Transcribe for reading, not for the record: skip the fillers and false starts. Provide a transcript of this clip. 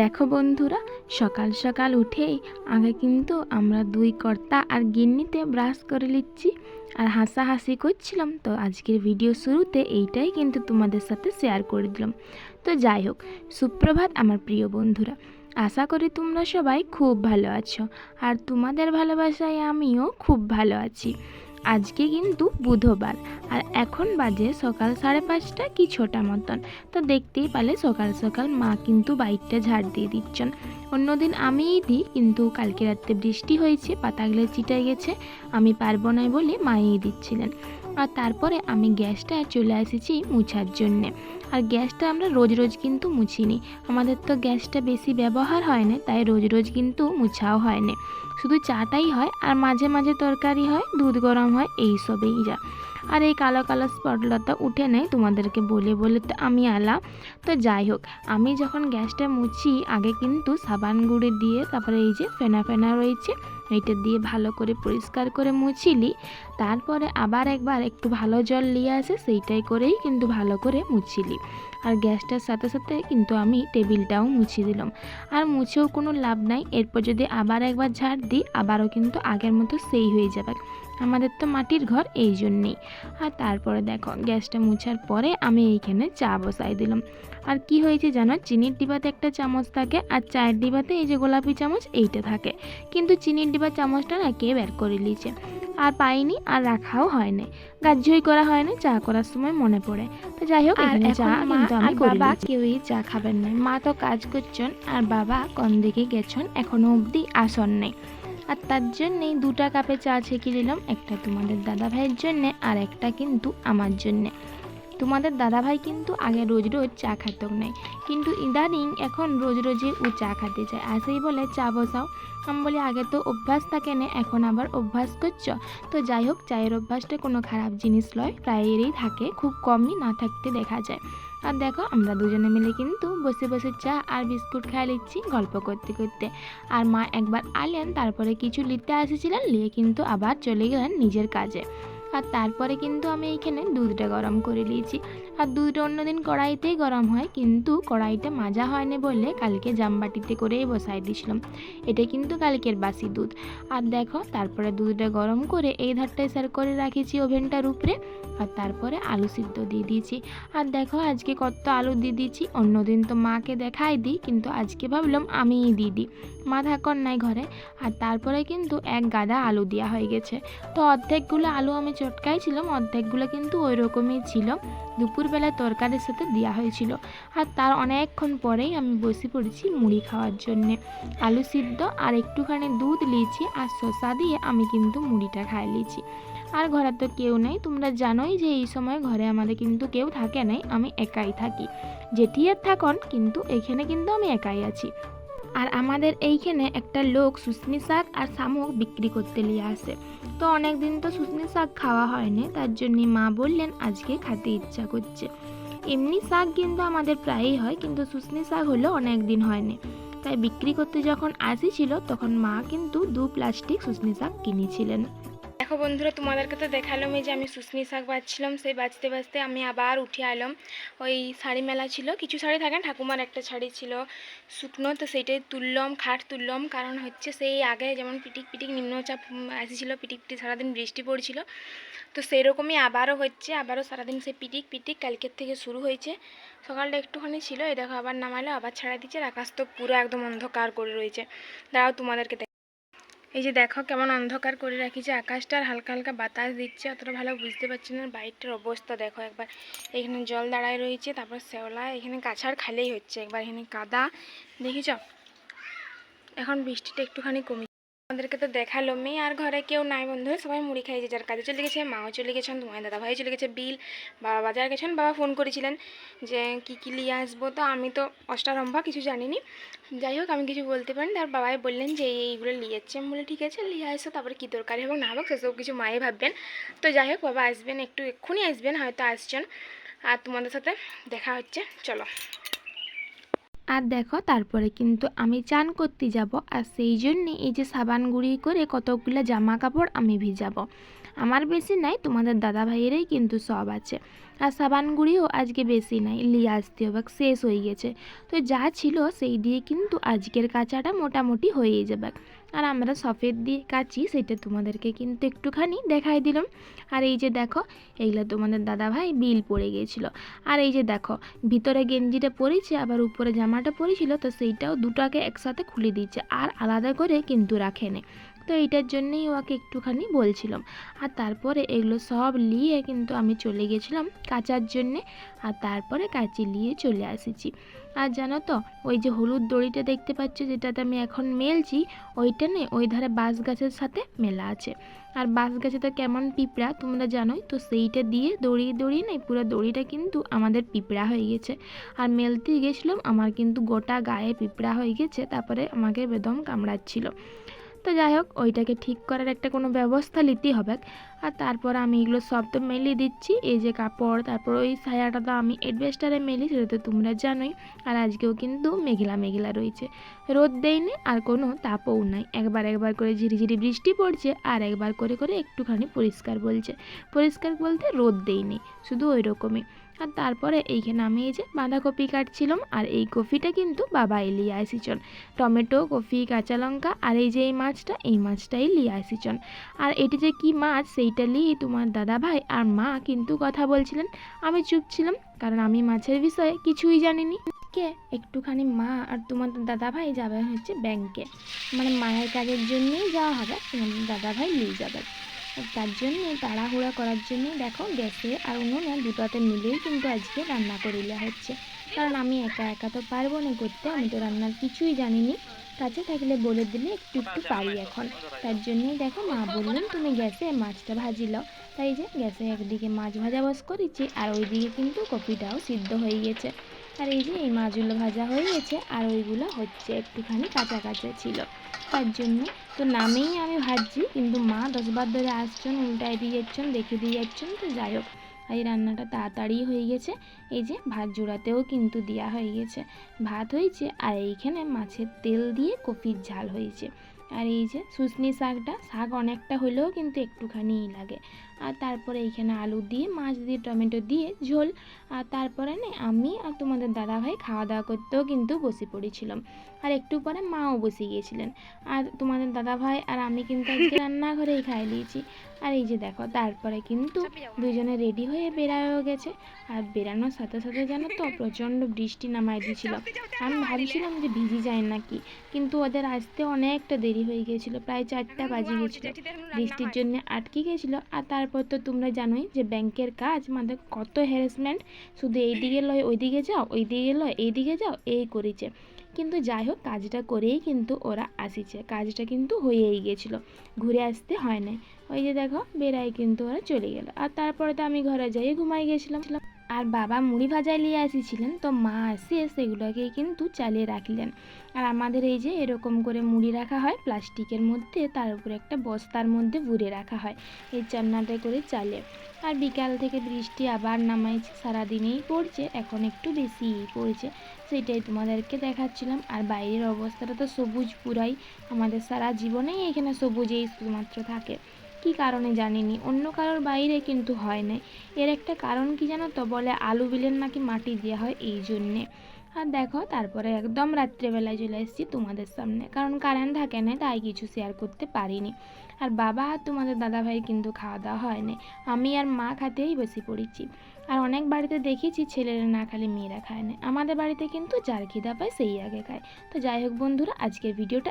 দেখো বন্ধুরা, সকাল সকাল উঠেই আগে কিন্তু আমরা দুই কর্তা আর গিন্নিতে ব্রাশ করে নিচ্ছি আর হাসাহাসি করছিলাম। তো আজকের ভিডিও শুরুতে এইটাই কিন্তু তোমাদের সাথে শেয়ার করে দিলাম। তো যাই হোক, সুপ্রভাত আমার প্রিয় বন্ধুরা, আশা করি তোমরা সবাই খুব ভালো আছো আর তোমাদের ভালোবাসায় আমিও খুব ভালো আছি। আজকে কিন্তু বুধবার আর এখন বাজে সকাল 5:30 কি 6টা মতন। তো দেখতেই পালে সকাল সকাল মা কিন্তু বাইকটা ঝাড় দিয়ে দিচ্ছেন। অন্যদিন আমিই দিই, কিন্তু কালকে রাত্রে বৃষ্টি হয়েছে, পাতাগুলো চিটাই গেছে, আমি পারবো না বলে মাই দিচ্ছিলেন। আর তারপরে আমি গ্যাসটা চলে এসেছি মুছার জন্যে। আর গ্যাসটা আমরা রোজ রোজ কিন্তু মুছিনি, আমাদের তো গ্যাসটা বেশি ব্যবহার হয় না, তাই রোজ রোজ কিন্তু মুছাও হয় না, শুধু চাটাই হয় আর মাঝে মাঝে তরকারি হয়, দুধ গরম হয়, এইসবেই যা। আর এই কালো কালো স্পটলতা উঠে নেয় তোমাদেরকে বলে বলে তো আমি আলা। তো যাই হোক, আমি যখন গ্যাসটা মুছি আগে কিন্তু সাবান গুঁড়ি দিয়ে, তারপরে এই যে ফেনা ফেনা রয়েছে এইটা দিয়ে ভালো করে পরিষ্কার করে মুছিলি, তারপরে আবার একবার একটু ভালো জল নিয়ে আসে সেইটাই করেই কিন্তু ভালো করে মুছিলি। আর গ্যাসটার সাথে সাথে কিন্তু আমি টেবিলটাও মুছিয়ে দিলাম। আর মুছেও কোনো লাভ নাই, এরপর যদি আবার একবার ঝাড় দিই আবারও কিন্তু আগের মতো সেই হয়ে যাবে, আমাদের তো মাটির ঘর, এই জন্যেই। আর তারপরে দেখো গ্যাসটা মুছার পরে আমি এইখানে চা বসাই দিলাম। আর কি হয়েছে জানো, চিনির ডিবাতে একটা চামচ থাকে আর চায়ের ডিবাতে এই যে গোলাপি চামচ এইটা থাকে, কিন্তু চিনির ডিবার চামচটা না কে বের করে নিয়েছে, আর পাইনি আর রাখাও হয় না, গ্রাহ্যই করা হয় না, চা করার সময় মনে পড়ে। তো যাই হোক, আর চা কিন্তু আমি বাবা কেউই চা খাবেন না, মা তো কাজ করছেন আর বাবা কোন দিকে গেছেন এখনো অবধি আসন নেই। আর তার জন্যেই 2টা কাপে চা ছেঁকে দিলাম, একটা তোমাদের দাদা ভাইয়ের জন্যে আর একটা কিন্তু আমার জন্যে। তোমাদের দাদাভাই কিন্তু আগে রোজ রোজ চা খেত নাই, কিন্তু ইদানিং এখন রোজ রোজই ও চা খেতে চায়, আসেই বলে চা বসাও। আমি বলি আগে তো অভ্যাস থাকে না, এখন আবার অভ্যাস করছো। তো যাই হোক, চায়ের অভ্যাসটা কোনো খারাপ জিনিস নয়, প্রায়েরই থাকে, খুব কমই না থাকতে দেখা যায়। আর দেখো আমরা দুজনে মিলে কিন্তু বসে বসে চা আর বিস্কুট খাই নিচ্ছি গল্প করতে করতে। আর মা একবার আলেন, তারপরে কিছু নিতে এসেছিলেন, নিয়ে কিন্তু আবার চলে গেলেন নিজের কাজে। আর তারপরে কিন্তু আমি এইখানে দুধটা গরম করে নিয়েছি। আর দুধটা অন্যদিন কড়াইতেই গরম হয়, কিন্তু কড়াইটা মাজা হয়নি বলে কালকে জামবাটিতে করেই বসাই দিয়েছিলাম, এটা কিন্তু কালকের বাসি দুধ। আর দেখো তারপরে দুধটা গরম করে এই ধারটায় সার করে রাখেছি ওভেনটার উপরে। আর তারপরে আলু সিদ্ধ দিয়ে দিয়েছি। আর দেখো আজকে কত আলু দিয়ে দিয়েছি, অন্যদিন তো মাকে দেখাই দিই, কিন্তু আজকে ভাবলাম আমিই দিয়ে দিই, মা থাকন নাই ঘরে। আর তারপরে কিন্তু এক গাদা আলু দেওয়া হয়ে গেছে। তো অর্ধেকগুলো আলু আমি চটকাইছিলাম, অর্ধেকগুলো কিন্তু ওই রকমই ছিল, দুপুরবেলায় তরকারির সাথে দেওয়া হয়েছিল। আর তার অনেকক্ষণ পরেই আমি বসে পড়েছি মুড়ি খাওয়ার জন্যে। আলু সিদ্ধ আর একটুখানি দুধ নিয়েছি আর শসা দিয়ে আমি কিন্তু মুড়িটা খাই নিয়েছি। আর ঘরে তো কেউ নেই, তোমরা জানোই যে এই সময় ঘরে আমাদের কিন্তু কেউ থাকে নাই, আমি একাই থাকি, জেঠিয়ার থাকন, কিন্তু এখানে কিন্তু আমি একাই আছি। আর আমাদের এইখানে একটা লোক শুশনি শাক আর শামুক বিক্রি করতে নিয়ে আসে। তো অনেক দিন তো শুশনি শাক খাওয়া হয়নি, তার জন্য মা বললেন আজকে খেতে ইচ্ছা করছে। এমনি শাক কিন্তু আমাদের প্রায়ই হয়, কিন্তু শুশনি শাক হলো অনেক দিন হয়নি, তাই বিক্রি করতে যখন আসিছিল তখন মা কিন্তু 2 প্লাস্টিক শুশনি শাক কিনেছিলেন। দেখো বন্ধুরা, তোমাদেরকে তো দেখালাম এই যে আমি শুশনি শাক বাছছিলাম, সেই বাছতে বাছতে আমি আবার উঠে এলাম। ওই শাড়ি মেলা ছিল, কিছু শাড়ি থাকে, ঠাকুমার একটা শাড়ি ছিল শুকনো, তো সেইটাই তুললাম, খাট তুললাম, কারণ হচ্ছে সেই আগে যেমন পিটিক পিটিক নিম্নচাপ আসিছিলো, পিটিক পিটিক সারাদিন বৃষ্টি পড়ছিল, তো সেই রকমই আবারও হচ্ছে, আবারও সারাদিন সেই পিটিক পিটিক কালকের থেকে শুরু হয়েছে। সকালটা একটুখানি ছিল, এই দেখো আবার নামালো, আবার ছাড়া দিচ্ছে, আকাশ তো পুরো একদম অন্ধকার করে রয়েছে। দাঁড়াও তোমাদেরকে এই যে দেখো কেমন অন্ধকার করে রাখিছে আকাশটা, আর হালকা হালকা বাতাস দিচ্ছে, অতটা ভালো বুঝতে পারছি না। বাইকটার অবস্থা দেখো একবার, এখানে জল দাঁড়ায় রয়েছে, তারপর শ্যাওলা, এখানে কাছাড় খালেই হচ্ছে, একবার এখানে কাদা, দেখিছ। এখন বৃষ্টিটা একটুখানি কমে, আমাদেরকে তো দেখালো মেয়ে, আর ঘরে কেউ নাই বন্ধু, সবাই মুড়ি খাইছে, যার কাজে চলে গেছে, মাও চলে গেছেন, তোমার দাদা ভাই চলে গেছে বিল, বাবা বাজার গেছেন, বাবা ফোন করেছিলেন যে কী নিয়ে আসবো, তো আমি তো অষ্টারম্ভা কিছু জানিনি, যাই হোক আমি কিছু বলতে পারিনি। তার বাবাই বললেন যে এইগুলো নিয়ে যাচ্ছে, আমি বলে ঠিক আছে নিয়ে আসো, তারপরে কী দরকার হোক না হোক সেসব কিছু মায়ে ভাববেন। তো যাই হোক বাবা আসবেন, একটু এক্ষুনি আসবেন, হয়তো আসছেন, আর তোমাদের সাথে দেখা হচ্ছে, চলো। আর দেখো তারপরে কিন্তু আমি চান করতে যাব, আর সেই জন্যে এই যে সাবান গুঁড়ি করে কতগুলো জামা কাপড় আমি ভিজাবো। আমার বেশি নাই, তোমাদের দাদা ভাইয়েরই কিন্তু সব আছে। আর সাবান গুঁড়িও আজকে বেশি নাই, নিয়ে আসতে হবে, শেষ হয়ে গেছে। তো যা ছিল সেই দিয়ে কিন্তু আজকের কাচাটা মোটামুটি হয়ে যাবে। আর আমরা সফেদ দিয়ে কাচি, সেটা তোমাদেরকে কিন্তু একটুখানি দেখাই দিলাম। আর এই যে দেখো, এইগুলো তোমাদের দাদাভাই বিল পড়ে গিয়েছিলো। আর এই যে দেখো, ভিতরে গেঞ্জিটা পরেছে আবার উপরে জামাটা পরেছিল, তো সেইটাও দুটাকে একসাথে খুলে দিচ্ছে, আর আলাদা করে কিন্তু রাখেনি। তো এইটার জন্যই ওকে একটুখানি বলছিলাম। আর তারপরে এগুলো সব নিয়ে কিন্তু আমি চলে গেছিলাম কাচার জন্যে। আর তারপরে কাচি নিয়ে চলে এসেছি। আর জানো তো, ওই যে হলুদ দড়িটা দেখতে পাচ্ছ যেটাতে আমি এখন মেলছি, ওইটা নেই ওই ধারে বাঁশ গাছের সাথে মেলা আছে। আর বাঁশ গাছে তো কেমন পিঁপড়া তোমরা জানোই, তো সেইটা দিয়ে দড়িয়ে দড়িয়ে নেই পুরো দড়িটা কিন্তু আমাদের পিঁপড়া হয়ে গেছে। আর মেলতে গেছিলাম, আমার কিন্তু গোটা গায়ে পিঁপড়া হয়ে গেছে, তারপরে আমাকে বেদম কামড়াচ্ছিল। তো যাই হোক, ওইটাকে ঠিক করার একটা কোনো ব্যবস্থা নিতেই হবে। আর তারপর আমি এগুলো সব তো মেলে দিচ্ছি, এই যে কাপড়, তারপর ওই সায়াটা তো আমি এডভেস্টারে মেলি, সেটা তো তোমরা জানোই। আর আজকেও কিন্তু মেঘলা মেঘলা রয়েছে, রোদ দেয়নি আর কোনো তাপও নাই, একবার একবার করে ঝিরিঝিরি বৃষ্টি পড়ছে, আর একবার করে করে একটুখানি পরিষ্কার বলছে। পরিষ্কার বলতে রোদ দেয়নি, শুধু ওই রকমই। আর তারপরে এইখানে আমি এই যে বাঁধাকপি কাটছিলাম, আর এই কপিটা কিন্তু বাবা লিয়ে আসিছন, টমেটো, কপি, কাঁচা লঙ্কা, আর এই যে এই মাছটা, এই মাছটাই লিয়ে আসিছন। আর এটি যে কি মাছ সেইটা নিয়ে তোমার দাদা ভাই আর মা কিন্তু কথা বলছিলেন। আমি চুপ ছিলাম, কারণ আমি মাছের বিষয়ে কিছুই জানিনি। কে একটুখানি মা আর তোমাদের দাদা ভাই যাবে হচ্ছে ব্যাংকে, মানে মায়ের কাজের জন্যই যাওয়া হবে, তোমাদের দাদা ভাই নিয়ে যাবে। তার জন্যে তাড়াহুড়া করার জন্যই দেখো গ্যাসে আর উনুনে দুটাতে মিলেই কিন্তু আজকে রান্না করিলে হচ্ছে। কারণ আমি একা একা তো পারবো না করতে, আমি তো রান্নার কিছুই জানিনি। কাছে থাকলে বলে দিলে একটু একটু পারি এখন। তার জন্যই দেখো মা বললেন তুমি গ্যাসে মাছটা ভাজি লাও। তাই যে গ্যাসে একদিকে মাছ ভাজা বস করেছি, আর ওইদিকে কিন্তু কপিটাও সিদ্ধ হয়ে গেছে। আর এই যে এই মাছগুলো ভাজা হয়ে গেছে, আর ওইগুলো হচ্ছে একটুখানি কাঁচা কাঁচা ছিল, তার জন্য তো নামেই আমি ভাজছি, কিন্তু মা 10 বার ধরে আসছেন, উল্টায় দিয়ে যাচ্ছেন, দেখে দিয়ে যাচ্ছেন। তো যাই হোক, এই রান্নাটা তাড়াতাড়ি হয়ে গেছে। এই যে ভাত জোড়াতেও কিন্তু দেওয়া হয়ে গেছে, ভাত হয়েছে, আর এইখানে মাছের তেল দিয়ে কপির ঝাল হয়েছে। আর এই যে শুশনি শাকটা, শাক অনেকটা হলেও কিন্তু একটুখানিই লাগে। আর তারপরে এইখানে আলু দিয়ে, মাছ দিয়ে, টমেটো দিয়ে ঝোল। আর তারপরে না আমি আর তোমাদের দাদাভাই খাওয়া দাওয়া করতেও কিন্তু বসে পড়েছিলাম। আর একটু পরে মাও বসে গিয়েছিলেন। আর তোমাদের দাদাভাই আর আমি কিন্তু আজকে রান্নাঘরেই খাই নিয়েছি। আর এই যে দেখো, তারপরে কিন্তু দুজনে রেডি হয়ে বেরায়ও গেছে। আর বেরানোর সাথে সাথে জানো তো প্রচণ্ড বৃষ্টি নামাই দিয়েছিল। আমি ভাবছিলাম যে ভিজে যায় নাকি, কিন্তু ওদের আসতে অনেকটা দেরি হয়ে গিয়েছিল, প্রায় 4টা বাজে গেছিলো, বৃষ্টির জন্য আটকে গেছিলো। আর তারপর তো তোমরা জানোই যে ব্যাংকের কাজ মানে কত হ্যারাসমেন্ট, শুধু এইদিকে লয় ওইদিকে যাও, ওইদিকে লয় এইদিকে যাও, এই করেছে। কিন্তু যাই হোক, কাজটা করেই কিন্তু ওরা আসিছে, কাজটা কিন্তু হয়েই গেছিলো, ঘুরে আসতে হয় না। ওই যে দেখো বেড়াই কিন্তু ওরা চলে গেল। আর তারপরে তো আমি ঘরে যাই ঘুমাই গেছিলাম। আর বাবা মুড়ি ভাজা নিয়ে আসিছিলেন, তো মা এসে সেগুলোকেই কিন্তু চালিয়ে রাখলেন। আর আমাদের এই যে এরকম করে মুড়ি রাখা হয় প্লাস্টিকের মধ্যে, তার উপরে একটা বস্তার মধ্যে ভরে রাখা হয় এই চান্নাটা করে চালে। আর বিকাল থেকে বৃষ্টি আবার নামাইছে, সারাদিনেই পড়ছে, এখন একটু বেশিই পড়ছে, সেটাই তোমাদেরকে দেখাচ্ছিলাম। আর বাইরের অবস্থাটা তো সবুজ পুরাই, আমাদের সারা জীবনেই এখানে সবুজেই শুধুমাত্র থাকে। কী কারণে জানিনি, অন্য কারোর বাইরে কিন্তু হয় না। এর একটা কারণ কি জানো তো, বলে আলু বিলের নাকি মাটি দেওয়া হয় এই জন্যে। আর দেখো তারপরে একদম রাত্রেবেলায় চলে এসেছি তোমাদের সামনে, কারণ কারেন্ট থাকে না, তাই কিছু শেয়ার করতে পারিনি। আর বাবা আর তোমাদের দাদাভাই কিন্তু খাওয়া দাওয়া হয় না, আমি আর মা খাতেই বসে পড়েছি। আর অনেক বাড়িতে দেখেছি ছেলেরা না খালি মেয়েরা খায় না, আমাদের বাড়িতে কিন্তু যার খিদা পায় সেই আগে খায়। তো যাই হোক বন্ধুরা, আজকের ভিডিওটা